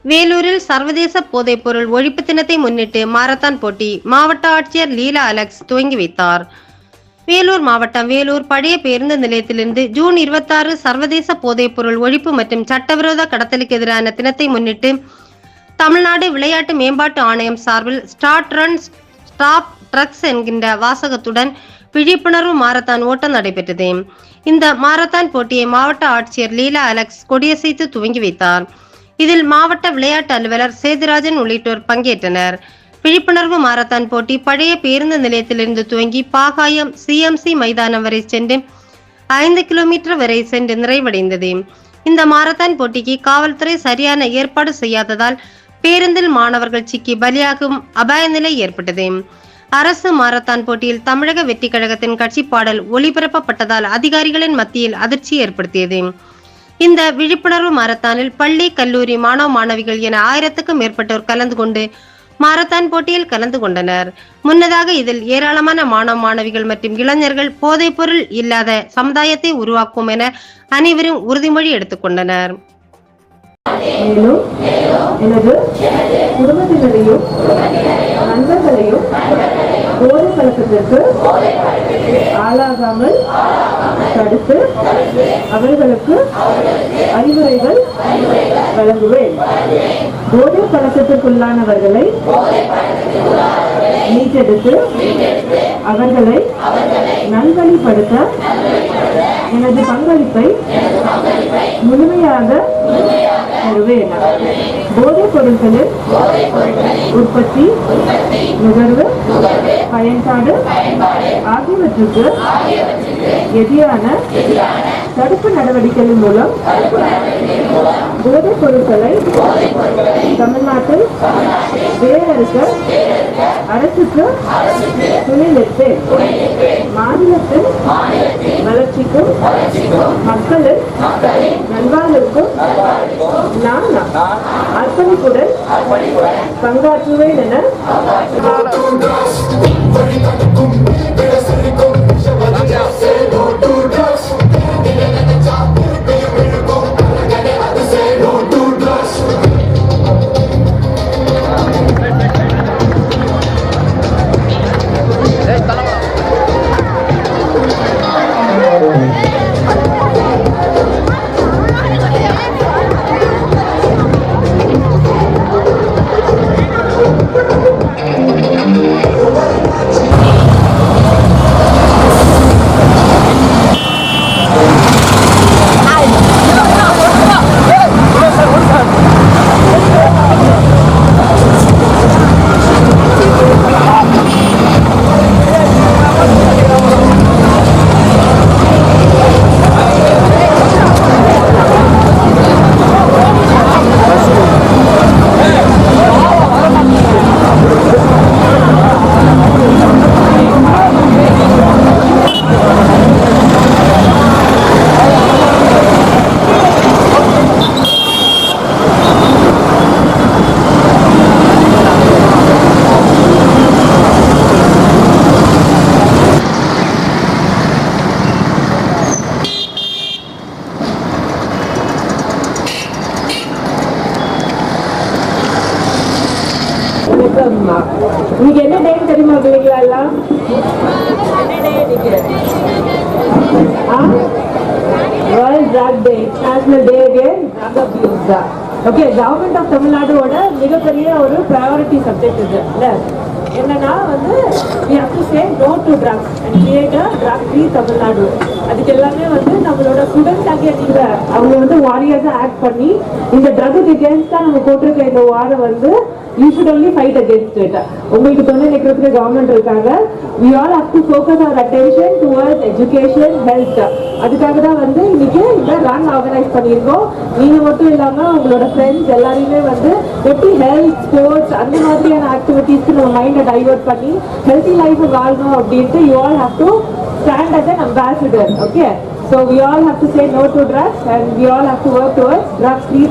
வேலூரில் சர்வதேச போதைப்பொருள் ஒழிப்பு தினத்தை முன்னிட்டு மாரத்தான் போட்டி மாவட்ட ஆட்சியர் லீலா அலெக்ஸ் துவங்கி வைத்தார். வேலூர் மாவட்டம் வேலூர் பழைய பேருந்து நிலையத்திலிருந்து ஜூன் 26 சர்வதேச போதைப்பொருள் ஒழிப்பு மற்றும் சட்டவிரோத கடத்தலுக்கு எதிரான தினத்தை முன்னிட்டு தமிழ்நாடு விளையாட்டு மேம்பாட்டு ஆணையம் சார்பில் ஸ்டார்ட் ரன் ஸ்டாப் ட்ரக்ஸ் என்கின்ற வாசகத்துடன் விழிப்புணர்வு மாரத்தான் ஓட்டம் நடைபெற்றது. இந்த மாரத்தான் போட்டியை மாவட்ட ஆட்சியர் லீலா அலெக்ஸ் கொடியசைத்து துவங்கி வைத்தார். இதில் மாவட்ட விளையாட்டு அலுவலர் சேதுராஜன் உள்ளிட்டோர் பங்கேற்றனர். விழிப்புணர்வு மாரத்தான் போட்டி பழைய பேருந்து நிலையத்திலிருந்து துவங்கி பாகாயம் CMC மைதானம் வரை சென்று 5 கிலோமீட்டர் வரை சென்று நிறைவடைந்தது. இந்த மாரத்தான் போட்டிக்கு காவல்துறை சரியான ஏற்பாடு செய்யாததால் பேருந்தில் மாணவர்கள் சிக்கி பலியாகும் அபாய நிலை ஏற்பட்டது. அரசு மாரத்தான் போட்டியில் தமிழக வெற்றி கழகத்தின் கட்சி பாடல் ஒளிபரப்பப்பட்டதால் அதிகாரிகளின் மத்தியில் அதிர்ச்சி ஏற்படுத்தியது. இந்த விழிப்புணர்வு மாரத்தானில் பள்ளி கல்லூரி மாணவ மாணவிகள் என 1000க்கும் மேற்பட்டோர் கலந்து கொண்டு மாரத்தான் போட்டியில் கலந்து கொண்டனர். முன்னதாக இதில் ஏராளமான மாணவ மாணவிகள் மற்றும் இளைஞர்கள் போதைப் பொருள் இல்லாத சமுதாயத்தை உருவாக்கும் என அனைவரும் உறுதிமொழி எடுத்துக் கொண்டனர். மேலும் எனது குடும்பத்தினரையும் நண்பர்களையும் போதை பழக்கத்திற்கு ஆளாகாமல் தடுத்து அவர்களுக்கு அறிவுரைகள் வழங்குவேன். போதை பழக்கத்திற்குள்ளானவர்களை மீட்டெடுத்து அவர்களை நல்வழிப்படுத்த எனது பங்களிப்பை முழுமையாக தருவேன். போதைப் பொருட்களின் உற்பத்தி, நுகர்வு, பயன்பாடு ஆகியவற்றுக்கு எதிரான தடுப்பு நடவடிக்கைகள் மூலம் போதைப் பொருட்களை தமிழ்நாட்டில் வேறறுக்க அரசுக்கு துணை நிற்பேன். மாநிலத்தின் வளர்ச்சிக்கும் மக்களின் நல்வாழ்வுக்கும் நான் அர்ப்பணிப்புடன் பங்காற்றுவேன் என இன்னைக்கு என்ன டே தெரியுமா பிள்ளைங்களா எல்லாம்? World drug day, national day again drug abuse தான். ஓகே, கவர்மெண்ட் ஆஃப் தமிழ்நாடோட மிகப்பெரிய ஒரு ப்ரையாரிட்டி சப்ஜெக்ட் இது இல்ல. என்னன்னா வந்து we have to say no to drugs and create a drug free Tamil Nadu. அதுக்கு எல்லாமே வந்து நம்மளோட ஸ்டூடெண்ட்ஸ் ஆகிய நீங்க அவங்க வந்து வாரியர்ஸா ஆக்ட் பண்ணி இந்த ட்ரக்குக்கு எகென்ஸ்டா நம்ம போட்டிருக்க இந்த வாரம் வந்து you should only fight against it. உங்களுக்கு துணை நிற்கிறதுக்கு கவர்மெண்ட் இருக்காங்க. we all have to focus our attention towards education, health. அதுக்காக தான் வந்து இன்னைக்கு இந்த ரன் ஆர்கனைஸ் பண்ணியிருக்கோம். நீங்க மட்டும் இல்லாம உங்களோட ஃப்ரெண்ட்ஸ் எல்லாரையுமே வந்து எப்படி ஹெல்த், ஸ்போர்ட்ஸ் அந்த மாதிரியான ஆக்டிவிட்டிஸ்க்கு நம்ம மைண்டை டைவர்ட் பண்ணி ஹெல்த்தி லைஃப் வாழணும் அப்படின்ட்டு you all have to stand as an ambassador. Okay, so we all have to say no to drugs and we all have to work towards drug free